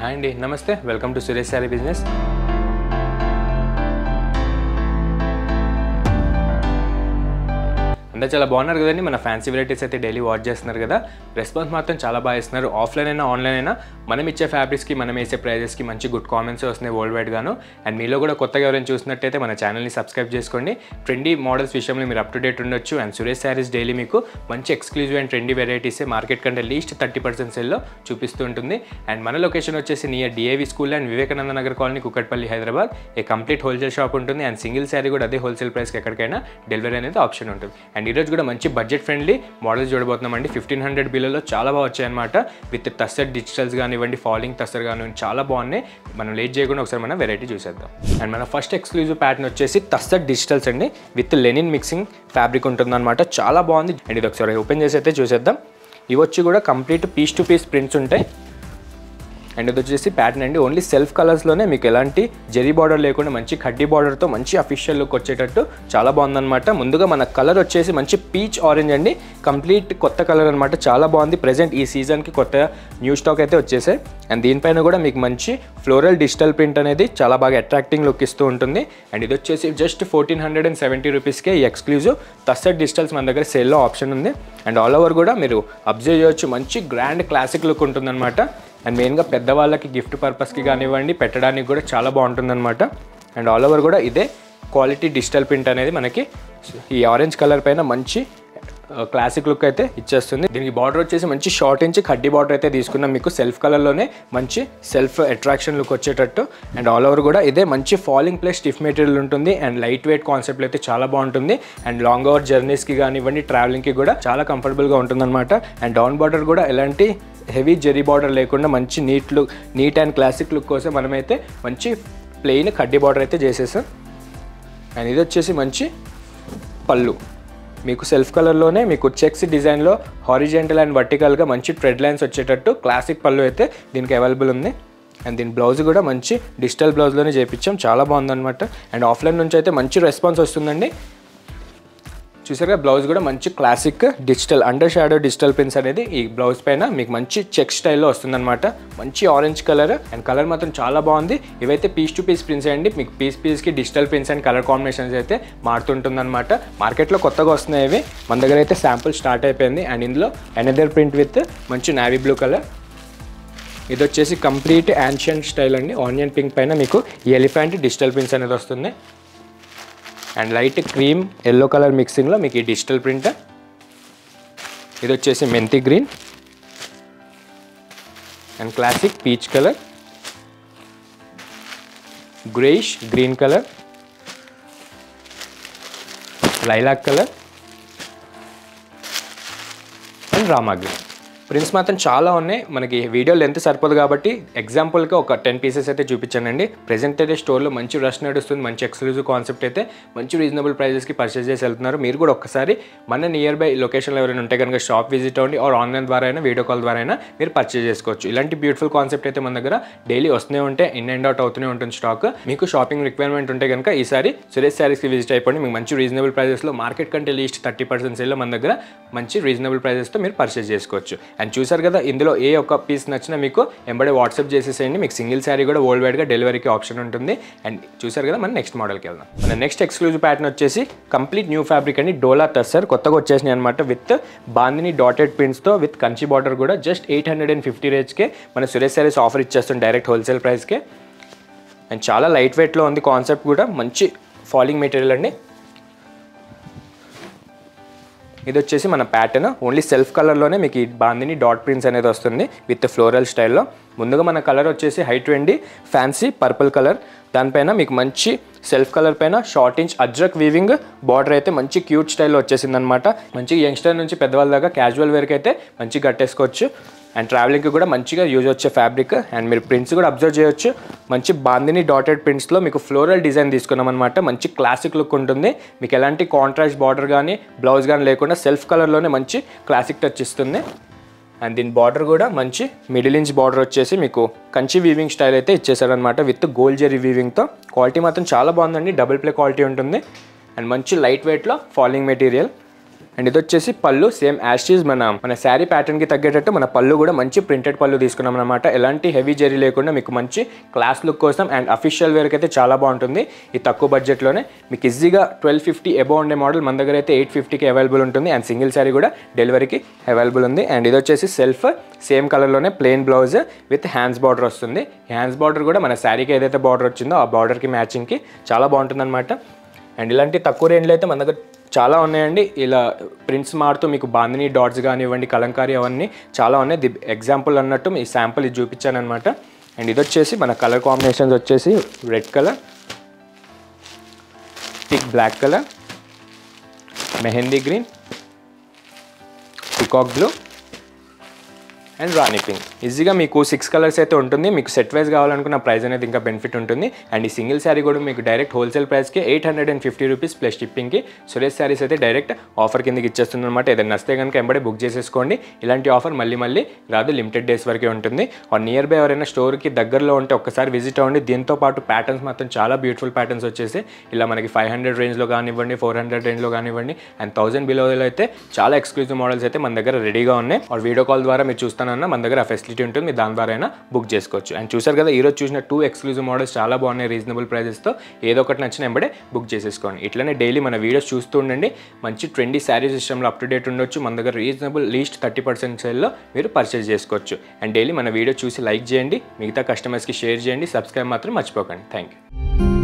Hi అండి, నమస్తే. Welcome to Suresh sari business. అందరూ చాలా బాగున్నారు కదండి. మన ఫ్యాన్సీ వెరైటీస్ అయితే డైలీ వాచ్ చేస్తున్నారు కదా. రెస్పాన్స్ మాత్రం చాలా బాగా ఇస్తున్నారు. ఆఫ్లైన్ అయినా ఆన్లైన్ అయినా మనం ఇచ్చే ఫ్యాబ్రిక్స్కి మనం వేసే ప్రైజెస్కి మంచి గుడ్ కామెంట్స్ వస్తున్నాయి వరల్డ్ వైడ్ గాను. అండ్ మీలో కూడా కొత్తగా ఎవరైనా చూసినట్టయితే మన ఛానల్ని సబ్స్క్రైబ్ చేసుకోండి. ట్రెండీ మోడల్స్ విషయంలో మీరు అప్ టు డేట్ ఉండొచ్చు. అండ్ సురేష్ శారీస్ డైలీ మీకు మంచి exclusive and trendy varieties market కంటే లీస్ట్ 30% సేల్లో చూపిస్తూ ఉంటుంది. అండ్ మన లొకేషన్ వచ్చేసి near DAV school and Vivekananda Nagar colony, Kukatpally, Hyderabad. A complete wholesale shop ఉంటుంది. అండ్ సింగిల్ శారీ కూడా అదే హోల్సేల్ ప్రైస్కి ఎక్కడికైనా డెలివరీ అనేది ఆప్షన్ ఉంటుంది. అండ్ ఈరోజు కూడా మంచి బడ్జెట్ ఫ్రెండ్లీ మోడల్స్ చూడబోతున్నామండి. 1500 బిల్లలో చాలా బాగా వచ్చాయన్నమాట. విత్ టస్టర్ డిజిటల్స్ కానివ్వండి, ఫాలింగ్ టస్టర్ కానివ్వండి, చాలా బాగున్నాయి. మనం లేట్ చేయకుండా ఒకసారి మనం వెరైటీ చూసేద్దాం. అండ్ మన ఫస్ట్ ఎక్స్క్లూజివ్ ప్యాటర్న్ వచ్చేసి టస్టర్ డిజిటల్స్ అండి. విత్ లెనిన్ మిక్సింగ్ ఫ్యాబ్రిక్ ఉంటుందన్నమాట. చాలా బాగుంది. అండ్ ఇది ఒకసారి ఓపెన్ చేసి అయితే చూసేద్దాం. ఇవి వచ్చి కూడా complete piece to piece prints ఉంటాయి. అండ్ ఇది వచ్చేసి ప్యాటర్న్ అండి. ఓన్లీ సెల్ఫ్ కలర్స్లోనే మీకు ఎలాంటి జెరీ బార్డర్ లేకుండా మంచి కడ్డీ బార్డర్తో మంచి అఫీషియల్ లుక్ వచ్చేటట్టు చాలా బాగుందన్నమాట. ముందుగా మన కలర్ వచ్చేసి మంచి పీచ్ ఆరెంజ్ అండి. కంప్లీట్ కొత్త కలర్ అనమాట. చాలా బాగుంది. ప్రెజెంట్ ఈ సీజన్కి కొత్త న్యూ స్టాక్ అయితే వచ్చేసాయి. అండ్ దీనిపైన కూడా మీకు మంచి ఫ్లోరల్ డిజిటల్ ప్రింట్ అనేది చాలా బాగా అట్రాక్టింగ్ లుక్ ఇస్తూ ఉంటుంది. అండ్ ఇది వచ్చేసి జస్ట్ 1470 రూపీస్కే ఈ ఎక్స్క్లూజివ్ టస్టర్ డిజిటల్స్ మన దగ్గర సేల్లో ఆప్షన్ ఉంది. అండ్ ఆల్ ఓవర్ కూడా మీరు అబ్జర్వ్ చేయొచ్చు. మంచి గ్రాండ్ క్లాసిక్ లుక్ ఉంటుందన్నమాట. అండ్ మెయిన్గా పెద్దవాళ్ళకి గిఫ్ట్ పర్పస్కి కానివ్వండి, పెట్టడానికి కూడా చాలా బాగుంటుందన్నమాట. అండ్ ఆల్ ఓవర్ కూడా ఇదే క్వాలిటీ డిజిటల్ ప్రింట్ అనేది మనకి ఈ ఆరెంజ్ కలర్ పైన మంచి క్లాసిక్ లుక్ అయితే ఇచ్చేస్తుంది. దీనికి బార్డర్ వచ్చేసి మంచి షార్ట్ ఇంచ్ కడ్డీ బార్డర్ అయితే తీసుకున్నాం. మీకు సెల్ఫ్ కలర్లోనే మంచి సెల్ఫ్ అట్రాక్షన్ లుక్ వచ్చేటట్టు. అండ్ ఆల్ ఓవర్ కూడా ఇదే మంచి ఫాలింగ్ ప్లస్ స్టిఫ్ మెటీరియల్ ఉంటుంది. అండ్ లైట్ వెయిట్ కాన్సెప్ట్ అయితే చాలా బాగుంటుంది. అండ్ లాంగ్ అవర్ జర్నీస్కి కానివ్వండి, ట్రావెలింగ్కి కూడా చాలా కంఫర్టబుల్గా ఉంటుందన్నమాట. అండ్ డౌన్ బార్డర్ కూడా ఎలాంటి హెవీ జెరీ బార్డర్ లేకుండా మంచి నీట్ అండ్ క్లాసిక్ లుక్ కోసం మనమైతే మంచి ప్లెయిన్ కడ్డీ బార్డర్ అయితే చేసేసాం. అండ్ ఇది వచ్చేసి మంచి పళ్ళు. మీకు సెల్ఫ్ కలర్లోనే మీకు చెక్స్ డిజైన్లో హారిజెంటల్ అండ్ వర్టికల్గా మంచి ట్రెడ్ లైన్స్ వచ్చేటట్టు క్లాసిక్ పళ్ళు అయితే దీనికి అవైలబుల్ ఉంది. అండ్ దీని బ్లౌజ్ కూడా మంచి డిజిటల్ బ్లౌజ్లోనే చేయించాం. చాలా బాగుందన్నమాట. అండ్ ఆఫ్లైన్ నుంచి అయితే మంచి రెస్పాన్స్ వస్తుందండి. చూసారుగా బ్లౌజ్ కూడా మంచి classic digital under shadow digital prints అనేది ఈ బ్లౌజ్ పైన మీకు మంచి చెక్ స్టైల్లో వస్తుందన్నమాట. మంచి ఆరెంజ్ కలర్. అండ్ కలర్ మాత్రం చాలా బాగుంది. ఇవైతే పీస్ టు పీస్ ప్రింట్స్ అండి. మీకు పీస్కి digital prints and colour combinations అయితే మారుతుంటుందన్నమాట. మార్కెట్లో కొత్తగా వస్తున్నాయి ఇవి. మన దగ్గర అయితే శాంపుల్ స్టార్ట్ అయిపోయింది. అండ్ ఇందులో అనదర్ ప్రింట్ విత్ మంచి నావీ బ్లూ కలర్. ఇది వచ్చేసి కంప్లీట్ యాన్షియంట్ స్టైల్ అండి. ఆనియన్ పింక్ పైన మీకు ఈ ఎలిఫెంట్ డిజిటల్ ప్రింట్స్ అనేది వస్తుంది. And light cream yellow colour మిక్సింగ్లో మీకు ఈ డిజిటల్ ప్రింట్. ఇది వచ్చేసి మెంతి green and classic peach colour, greyish green colour, lilac colour and Rama green. Prints మాత్రం చాలా ఉన్నాయి. మనకి వీడియో లెంత్ సరిపోదు కాబట్టి ఎగ్జాంపుల్గా ఒక 10 పీసెస్ అయితే చూపించానండి. ప్రెజెంట్ అయితే స్టోర్లో మంచి రష్ నడుస్తుంది. మంచి ఎక్స్క్లూజివ్ కాన్సెప్ట్ అయితే మంచి రీజనబుల్ ప్రైజెస్కి పర్చేస్ చేసి వెళ్తున్నారు. మీరు కూడా ఒక్కసారి మన నియర్ బై లొకేషన్లో ఎవరైనా ఉంటే కనుక షాప్ విజిట్ అవ్వండి. ఆర్ ఆన్లైన్ ద్వారా అయినా వీడియో కాల్ ద్వారా అయినా మీరు పర్చేస్ చేసుకోవచ్చు. ఇలాంటి బ్యూటిఫుల్ కాన్సెప్ట్ అయితే మన దగ్గర డైలీ వస్తూనే ఉంటే ఇన్ అండ్ అవుట్ అవుతూనే ఉంటుంది స్టాక్. మీకు షాపింగ్ రిక్వైర్మెంట్ ఉంటే కనుక ఈసారి సురేష్ శారీస్కి విజిట్ అయిపోండి. మీకు మంచి రీజనబుల్ ప్రైజెస్లో మార్కెట్ కంటే లీస్ట్ 30% సేల్లో మన దగ్గర మంచి రీజనబుల్ ప్రైజెస్తో మీరు పర్చేస్ చేసుకోవచ్చు. అండ్ చూసారు కదా, ఇందులో ఏ ఒక్క పీస్ నచ్చినా మీకు ఎంబడే వాట్సాప్ చేసేసేయండి. మీకు సింగిల్ శారీ కూడా వరల్డ్ వైడ్గా డెలివరీకి ఆప్షన్ ఉంటుంది. అండ్ చూసారు కదా, మనం నెక్స్ట్ మోడల్కి వెళ్దాం. మన నెక్స్ట్ ఎక్స్క్లూజివ్ ప్యాటర్న్ వచ్చేసి కంప్లీట్ న్యూ ఫ్యాబ్రిక్ అండి. డోలా టస్సర్ కొత్తగా వచ్చేసినాయి అనమాట. విత్ బాందిని డాటెడ్ ప్రింట్స్తో విత్ కంచి బార్డర్ కూడా జస్ట్ 850 రేంజ్కే మన సురేష్ శారీస్ ఆఫర్ ఇచ్చేస్తుంది డైరెక్ట్ హోల్సేల్ ప్రైస్కే. అండ్ చాలా లైట్ వెయిట్లో ఉంది. కాన్సెప్ట్ కూడా మంచి ఫాలింగ్ మెటీరియల్ అండి. ఇది వచ్చేసి మన ప్యాటర్న్ ఓన్లీ సెల్ఫ్ కలర్లోనే మీకు ఈ బాందిని డాట్ ప్రింట్స్ అనేది వస్తుంది విత్ ఫ్లోరల్ స్టైల్లో. ముందుగా మన కలర్ వచ్చేసి హైట్ వెండి ఫ్యాన్సీ పర్పుల్ కలర్. దానిపైన మీకు మంచి సెల్ఫ్ కలర్ పైన short inch Ajrak weaving border అయితే మంచి క్యూట్ స్టైల్లో వచ్చేసింది అనమాట. మంచి యంగ్స్టర్ నుంచి పెద్దవాళ్ళ దాకా క్యాజువల్ వేర్కి అయితే మంచిగా కట్టేసుకోవచ్చు. అండ్ ట్రావెలింగ్కి కూడా మంచిగా యూజ్ వచ్చే ఫ్యాబ్రిక్. అండ్ మీరు ప్రింట్స్ కూడా అబ్జర్వ్ చేయొచ్చు. మంచి బాందిని డాటెడ్ ప్రింట్స్లో మీకు ఫ్లోరల్ డిజైన్ తీసుకున్నాం అనమాట. మంచి క్లాసిక్ లుక్ ఉంటుంది. మీకు ఎలాంటి కాంట్రాస్ట్ బార్డర్ కానీ బ్లౌజ్ కానీ లేకుండా సెల్ఫ్ కలర్లోనే మంచి క్లాసిక్ టచ్ ఇస్తుంది. అండ్ దీని బార్డర్ కూడా మంచి మిడిల్ ఇంచ్ బార్డర్ వచ్చేసి మీకు కంచి వీవింగ్ స్టైల్ అయితే ఇచ్చేసారనమాట విత్ గోల్డ్ జెరీ వీవింగ్తో. క్వాలిటీ మాత్రం చాలా బాగుందండి. డబుల్ ప్లే క్వాలిటీ ఉంటుంది. అండ్ మంచి లైట్ వెయిట్లో ఫాలింగ్ మెటీరియల్. అండ్ ఇది వచ్చేసి పళ్ళు సేమ్ యాషీస్ మన శారీ ప్యాటర్న్కి తగ్గేటట్టు మన పళ్ళు కూడా మంచి ప్రింటెడ్ పళ్ళు తీసుకున్నాం అనమాట. ఎలాంటి హెవీ జరీ లేకుండా మీకు మంచి క్లాస్ లుక్ కోసం అండ్ అఫీషియల్ వేర్కి అయితే చాలా బాగుంటుంది. ఈ తక్కువ బడ్జెట్లోనే మీకు ఈజీగా 1250 అబౌవ్ ఉండే మోడల్ మన దగ్గర అయితే 850కి అవైలబుల్ ఉంటుంది. అండ్ సింగిల్ శారీ కూడా డెలివరీకి అవైలబుల్ ఉంది. అండ్ ఇది వచ్చేసి సెల్ఫ్ సేమ్ కలర్లోనే plain blouse with hands border వస్తుంది. హ్యాండ్స్ బార్డర్ కూడా మన శారీకి ఏదైతే బార్డర్ వచ్చిందో ఆ బార్డర్కి మ్యాచింగ్కి చాలా బాగుంటుంది అనమాట. అండ్ ఇలాంటి తక్కువ రేంజ్లో అయితే మన దగ్గర చాలా ఉన్నాయండి. ఇలా ప్రింట్స్ మారుతూ మీకు బాందిని డాట్స్ కానివ్వండి, కలంకారీ అవన్నీ చాలా ఉన్నాయి. ది ఎగ్జాంపుల్ అన్నట్టు మీ శాంపుల్ ఇది చూపించాను అనమాట. అండ్ ఇది వచ్చేసి మన కలర్ కాంబినేషన్స్ వచ్చేసి red colour, thick black colour, mehndi green, peacock blue and rani pink. ఈజీగా మీకు 6 కలర్స్ అయితే ఉంటుంది. మీకు సెట్ వైజ్ కావాలనుకున్న ప్రైస్ అనేది ఇంకా బెనిఫిట్ ఉంటుంది. అండ్ ఈ సింగిల్ శారీ కూడా మీకు డైరెక్ట్ హోల్సేల్ ప్రైస్కి 850 రూపీస్ ప్లస్ షిప్పింగ్కి సురేష్ శారీస్ అయితే డైరెక్ట్ ఆఫర్ కిందకి ఇచ్చేస్తుంది అనమాట. ఏదైనా నస్తే కనుక వెంబడే బుక్ చేసేసుకోండి. ఇలాంటి ఆఫర్ మళ్ళీ రాదు, లిమిటెడ్ డేస్ వరకే ఉంటుంది. నియర్ బై ఎవరైనా స్టోర్కి దగ్గరలో ఉంటే ఒక్కసారి విజిట్ అవ్వండి. దీంతో పాటు ప్యాటర్న్స్ మాత్రం చాలా బ్యూటిఫుల్ ప్యాటర్న్స్ వచ్చేసి ఇలా మనకి 500 రేంజ్లో కానివ్వండి, 400 రేంజ్లో కానివ్వండి అండ్ 1000 బిలోలో అయితే చాలా ఎక్స్క్లూజివ్ మోడల్స్ అయితే మన దగ్గర రెడీగా ఉన్నాయి. వీడియో కాల్ ద్వారా మీరు చూస్తానన్నా మన దగ్గర ఆ ఫెసిలిటీ ఉంటుంది. మీరు దాని ద్వారా అయినా బుక్ చేసుకోవచ్చు. అండ్ చూసారు కదా, ఈరోజు చూసిన 2 ఎక్స్క్లూజివ్ మోడల్స్ చాలా బాగున్నాయి రీజనబుల్ ప్రైజెస్తో. ఏదో ఒకటి నచ్చిన వెంబడే బుక్ చేసేసుకోండి. ఇట్లనే డైలీ మన వీడియోస్ చూస్తూ ఉండండి. మంచి ట్రెండీ శారీ సిస్టంలో అప్ టు డేట్ ఉండొచ్చు. మన దగ్గర రీజనబుల్ లీస్ట్ 30% సేల్లో మీరు పర్చేస్ చేసుకోవచ్చు. అండ్ డైలీ మన వీడియో చూసి లైక్ చేయండి, మిగతా కస్టమర్స్కి షేర్ చేయండి, సబ్స్క్రైబ్ మాత్రం మర్చిపోకండి. Thank you.